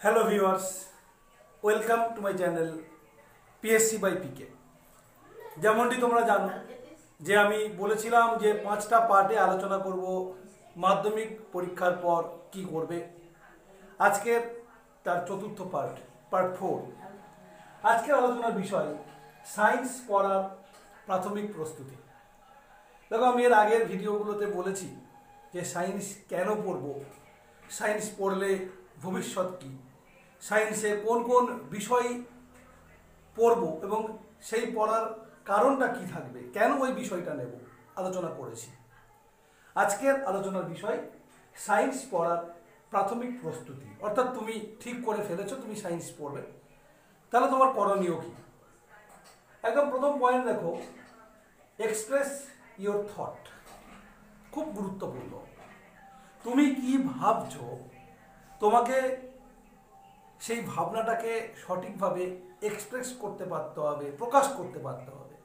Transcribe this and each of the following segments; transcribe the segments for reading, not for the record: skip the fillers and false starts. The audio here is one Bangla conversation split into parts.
Hello viewers, welcome to my channel PSC by PK. যেমনটি তোমরা জানো যে আমি বলেছিলাম যে 5টা পার্টে আলোচনা করব মাধ্যমিক পরীক্ষার পর কি করবে। আজকের তার চতুর্থ পার্ট 4। আজকের আলোচনার বিষয় সায়েন্স পড়ার প্রাথমিক প্রস্তুতি। দেখো, আমি এর আগের ভিডিওগুলোতে বলেছি যে সায়েন্স কেন পড়ব, সায়েন্স পড়লে ভবিষ্যৎ কী, সায়েন্সে কোন কোন বিষয় পড়ব এবং সেই পড়ার কারণটা কি থাকবে, কেন ওই বিষয়টা নেব, আলোচনা করেছি। আজকের আলোচনার বিষয় সায়েন্স পড়ার প্রাথমিক প্রস্তুতি। অর্থাৎ তুমি ঠিক করে ফেলেছো তুমি সায়েন্স পড়বে, তাহলে তোমার করণীয় কী। একদম প্রথম পয়েন্ট দেখো, এক্সপ্রেস ইওর থট। খুব গুরুত্বপূর্ণ। তুমি কি ভাবছো, তোমাকে সেই ভাবনাটাকে সঠিকভাবে এক্সপ্রেস করতে পারতে হবে, প্রকাশ করতে পারতে হবে।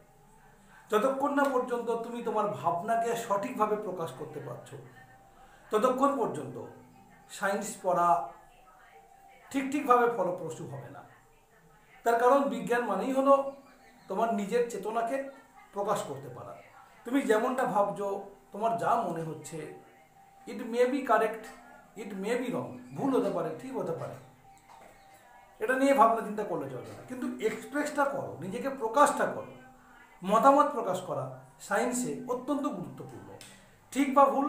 যতক্ষণ না পর্যন্ত তুমি তোমার ভাবনাকে সঠিকভাবে প্রকাশ করতে পারছো, ততক্ষণ পর্যন্ত সায়েন্স পড়া ঠিকভাবে ফলপ্রসূ হবে না। তার কারণ বিজ্ঞান মানেই হলো তোমার নিজের চেতনাকে প্রকাশ করতে পারা। তুমি যেমনটা ভাবছো, তোমার যা মনে হচ্ছে, it may be correct, it may be wrong, ভুল হতে পারে, ঠিক হতে পারে, এটা নিয়ে ভাবনা চিন্তা করলে চলবে না। কিন্তু এক্সপ্রেসটা করো, নিজেকে প্রকাশটা করো। মতামত প্রকাশ করা সায়েন্সে অত্যন্ত গুরুত্বপূর্ণ। ঠিক বা ভুল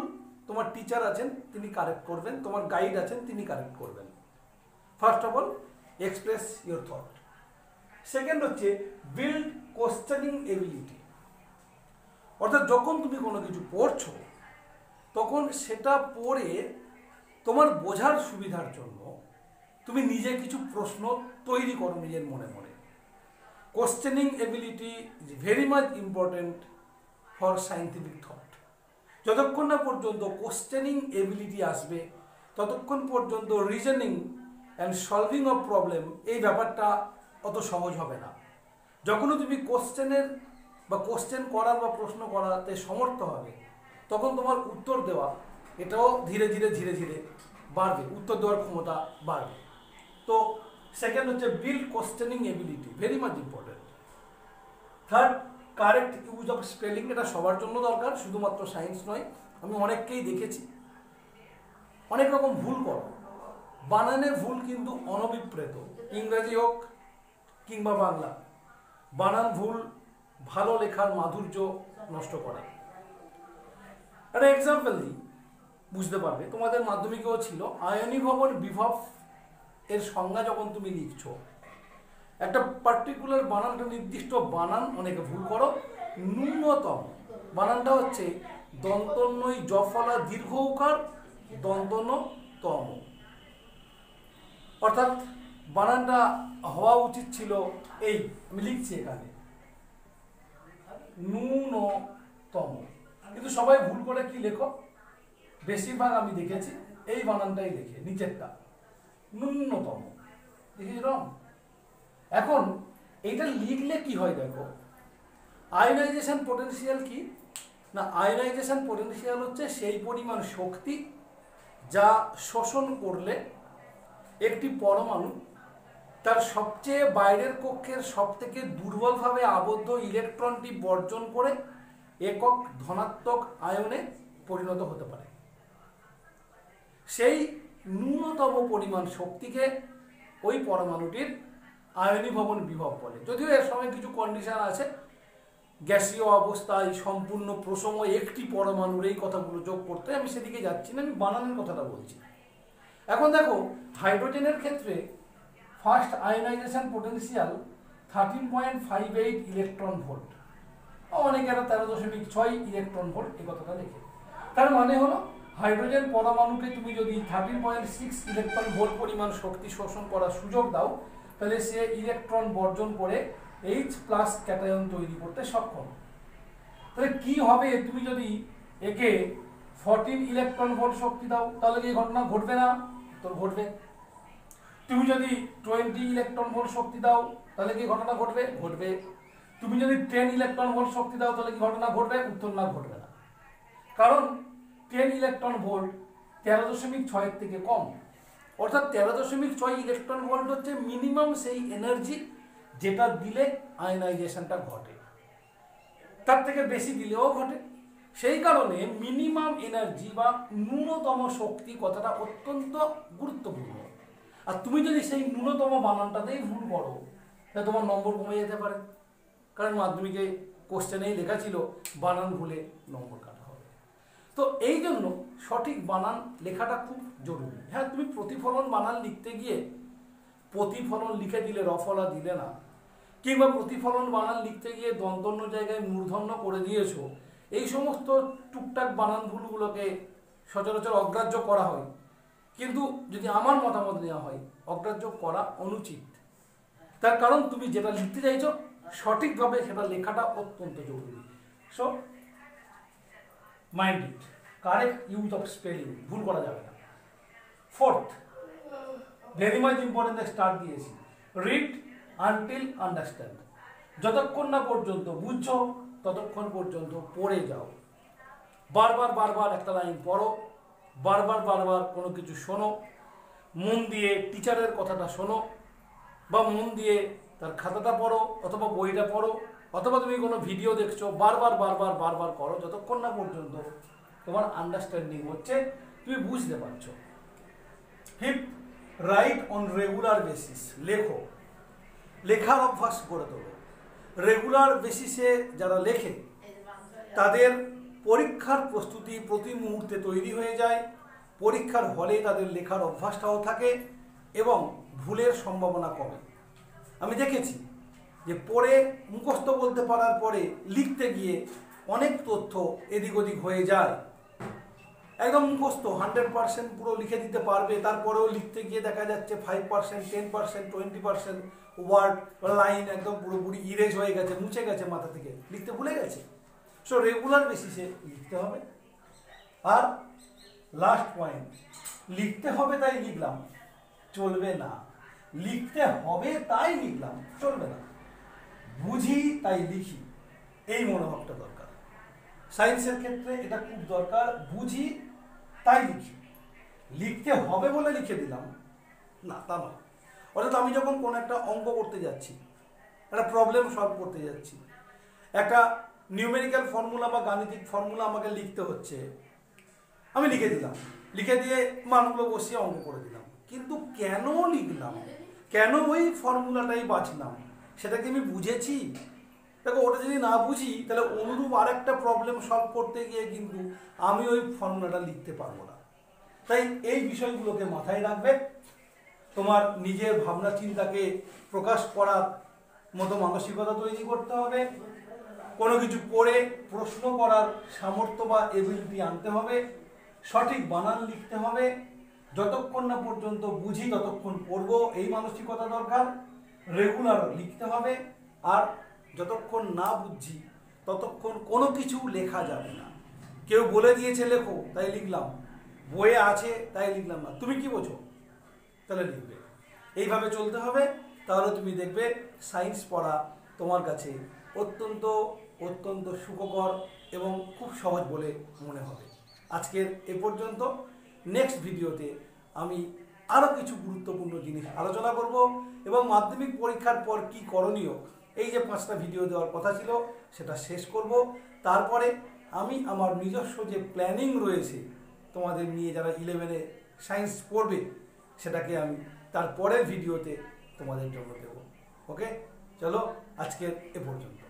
তোমার টিচার আছেন, তিনি কারেক্ট করবেন, তোমার গাইড আছেন, তিনি কারেক্ট করবেন। First of all express your thought. Second হচ্ছে বিল্ড কোশ্চেনিং এবিলিটি। অর্থাৎ যখন তুমি কোনো কিছু পড়ছো, তখন সেটা পড়ে তোমার বোঝার সুবিধার জন্য তুমি নিজে কিছু প্রশ্ন তৈরি করো নিজের মনে মনে। Questioning ability is very much important for scientific thought. যতক্ষণ না পর্যন্ত কোশ্চেনিং এবিলিটি আসবে, ততক্ষণ পর্যন্ত reasoning and solving of problem এই ব্যাপারটা অত সহজ হবে না। যখনই তুমি কোশ্চেন করার বা প্রশ্ন করাতে সমর্থ হবে, তখন তোমার উত্তর দেওয়া এটাও ধীরে ধীরে বাড়বে, উত্তর দেওয়ার ক্ষমতা বাড়বে। তো সেকেন্ড হচ্ছে build questioning ability, very much important. Third, correct use of spelling. এটা সবার জন্য দরকার, শুধুমাত্র সায়েন্স নয়। আমি অনেককেই দেখেছি অনেক রকম ভুল করো। বানানে ভুল কিন্তু অনভিপ্রেত, ইংরাজি হোক কিংবা বাংলা, বানান ভুল ভালো লেখার মাধুর্য নষ্ট করে। একটা এক্সাম্পল দিই, বুঝতে পারবে। তোমাদের মাধ্যমিকেও ছিল, আয়নীভবন বিভব এর সংজ্ঞা যখন তুমি লিখছো, একটা পার্টিকুলার বানান, একটা নির্দিষ্ট বানান অনেকে ভুল করো। ন্যূনতম বানানটা হচ্ছে দন্তন্বয় জফলা দীর্ঘ উকার দন্তন তম। অর্থাৎ বানানটা হওয়া উচিত ছিল এই, আমি লিখছি এখানে ন্যূনতম, কিন্তু সবাই ভুল করে কি লেখো, বেশিরভাগ আমি দেখেছি এই বানানটাই লেখে, নিচেরটা ন্যূনতম, দেখি রং। এখন এইটা লিখলে কি হয় দেখো, আয়োনাইজেশন পোটেনশিয়াল কি না, আয়োনাইজেশন পোটেনশিয়াল হচ্ছে সেই পরিমাণ শক্তি যা শোষণ করলে একটি পরমাণু তার সবচেয়ে বাইরের কক্ষের সবথেকে দুর্বলভাবে আবদ্ধ ইলেকট্রনটি বর্জন করে একক ধনাত্মক আয়নে পরিণত হতে পারে। সেই ন্যূনতম পরিমাণ শক্তিকে ওই পরমাণুটির আয়নীভবন বিভব বলে। যদিও এর সঙ্গে কিছু কন্ডিশন আছে, গ্যাসীয় অবস্থায় সম্পূর্ণ প্রসম একটি পরমাণুর এই কথাগুলো যোগ করতে, আমি সেদিকে যাচ্ছি না, আমি বানানোর কথাটা বলছি। এখন দেখো, হাইড্রোজেনের ক্ষেত্রে first ionisation potential 13.58 electron volt, অনেকেরা 13.6 ইলেকট্রন ভোল্ট এই কথাটা লেখে। তার মানে হলো হাইড্রোজেন পরমাণুকে তুমি যদি 13.6 ইলেকট্রন ভোল্ট পরিমাণ শক্তি শোষণ করার সুযোগ দাও, তাহলে সে ইলেকট্রন বর্জন করে H+ ক্যাটায়ন তৈরি করতে সক্ষম। তাহলে কি হবে, তুমি যদি একে 14 ইলেকট্রন ভোল্ট শক্তি দাও, তাহলে কি ঘটনা ঘটবে না? তোর ঘটবে। তুমি যদি 20 ইলেকট্রন ভোল্ট শক্তি দাও, তাহলে কি ঘটনা ঘটবে? ঘটবে। তুমি যদি 10 ইলেকট্রন ভোল্ট শক্তি দাও, তাহলে কি ঘটনা ঘটবে? উত্তর না, ঘটবে না। কারণ 10 ইলেকট্রন ভোল্ট 13.6 থেকে কম। অর্থাৎ 13.6 ইলেকট্রন ভোল্ট হচ্ছে মিনিমাম সেই এনার্জি যেটা দিলে আয়নাইজেশনটা ঘটে, তার থেকে বেশি দিলেও ঘটে। সেই কারণে মিনিমাম এনার্জি বা ন্যূনতম শক্তি কথাটা অত্যন্ত গুরুত্বপূর্ণ। আর তুমি যদি সেই ন্যূনতম বানানটাতেই ভুল করো তাহলে তোমার নম্বর কমে যেতে পারে, কারণ মাধ্যমিকে কোশ্চেনেই লেখা ছিল বানান ভুলে নম্বর কাটা হবে। তো এই জন্য সঠিক বানান লেখাটা খুব জরুরি। হ্যাঁ, তুমি প্রতিফলন বানান লিখতে গিয়ে প্রতিফলন লিখে দিলে রফলা দিলে না, কিংবা প্রতিফলন বানান লিখতে গিয়ে দন্তন্য জায়গায় মূর্ধন্য করে দিয়েছো, এই সমস্ত টুকটাক বানান ভুলগুলোকে সচরাচর অগ্রাহ্য করা হয়। কিন্তু যদি আমার মতামত নেওয়া হয়, অগ্রাহ্য করা অনুচিত। তার কারণ তুমি যেটা লিখতে চাইছো সঠিকভাবে সেটা লেখাটা অত্যন্ত জরুরি। So mind it, correct use of spelling, ভুল করা যাবে না। Fourth, very much important start দিয়েছি, রিড আনটিল আন্ডারস্ট্যান্ড। যতক্ষণ না পর্যন্ত বুঝছো ততক্ষণ পর্যন্ত পড়ে যাও। বারবার বারবার একটা লাইন পড়ো, বারবার বারবার কোনো কিছু শোনো, মন দিয়ে টিচারের কথাটা শোনো, বা মন দিয়ে তার খাতাটা পড়ো, অথবা বইটা পড়ো, অথবা তুমি কোনো ভিডিও দেখছো, বারবার বারবার বারবার করো যতক্ষণ না পর্যন্ত তোমার আন্ডারস্ট্যান্ডিং হচ্ছে, তুমি বুঝতে পারছো। Fifth, right on regular basis, লেখো, লেখার অভ্যাস গড়ে তোলো। রেগুলার বেসিসে যারা লেখে তাদের পরীক্ষার প্রস্তুতি প্রতি মুহূর্তে তৈরি হয়ে যায়, পরীক্ষার হলে তাদের লেখার অভ্যাসটাও থাকে এবং ভুলের সম্ভাবনা কমে। আমি দেখেছি যে পড়ে মুখস্থ বলতে পারার পরে লিখতে গিয়ে অনেক তথ্য এদিক ওদিক হয়ে যায়। একদম মুখস্থ 100% পুরো লিখে দিতে পারবে, তারপরেও লিখতে গিয়ে দেখা যাচ্ছে 5%, 10%, 20% ওয়ার্ড লাইন একদম পুরোপুরি ইরেজ হয়ে গেছে, মুছে গেছে, মাথা থেকে লিখতে ভুলে গেছে। সো রেগুলার বেসিসে লিখতে হবে। আর লাস্ট পয়েন্ট, লিখতে হবে তাই লিখলাম চলবে না, লিখতে হবে তাই লিখলাম চলবে না, বুঝি তাই লিখি, এই মনোভাবটা দরকার। সায়েন্সের ক্ষেত্রে এটা খুব দরকার, বুঝি তাই লিখি। লিখতে হবে বলে লিখে দিলাম না, তা নয়। অর্থাৎ আমি যখন কোনো একটা অঙ্ক করতে যাচ্ছি, একটা প্রবলেম সলভ করতে যাচ্ছি, একটা নিউমেরিক্যাল ফর্মুলা বা গাণিতিক ফর্মুলা আমাকে লিখতে হচ্ছে, আমি লিখে দিলাম, লিখে দিয়ে মানগুলো বসিয়ে অঙ্ক করে দিলাম। কিন্তু কেন লিখলাম, কেন ওই ফর্মুলাটাই বাছলাম, সেটাকে আমি বুঝেছি? দেখো, ওটা যদি না বুঝি তাহলে অনুরূপ আর একটা প্রবলেম সলভ করতে গিয়ে কিন্তু আমি ওই ফর্মুলাটা লিখতে পারবো না। তাই এই বিষয়গুলোকে মাথায় রাখবে। তোমার নিজের ভাবনা চিন্তাকে প্রকাশ করার মতো মানসিকতা তৈরি করতে হবে। কোনো কিছু পড়ে প্রশ্ন করার সামর্থ্য বা এবিলিটি আনতে হবে। সঠিক বানান লিখতে হবে। যতক্ষণ না পর্যন্ত বুঝি ততক্ষণ পড়বো, এই মানসিকতা দরকার। রেগুলার লিখতে হবে। আর যতক্ষণ না বুঝছি ততক্ষণ কোনো কিছু লেখা যাবে না। কেউ বলে দিয়েছে লেখো তাই লিখলাম, বইয়ে আছে তাই লিখলাম না, তুমি কি বোঝো তাহলে লিখবে। এইভাবে চলতে হবে, তাহলে তুমি দেখবে সায়েন্স পড়া তোমার কাছে অত্যন্ত অত্যন্ত সুখকর এবং খুব সহজ বলে মনে হবে। আজকের এ পর্যন্ত। নেক্সট ভিডিওতে আমি আরও কিছু গুরুত্বপূর্ণ জিনিস আলোচনা করব এবং মাধ্যমিক পরীক্ষার পর কি করণীয়, এই যে 5টা ভিডিও দেওয়ার কথা ছিল সেটা শেষ করব। তারপরে আমি আমার নিজস্ব যে প্ল্যানিং রয়েছে তোমাদের নিয়ে, যারা 11-এ সায়েন্স পড়বে, সেটাকে আমি তারপরের ভিডিওতে তোমাদের জন্য দেব। ওকে, চলো আজকের এ পর্যন্ত।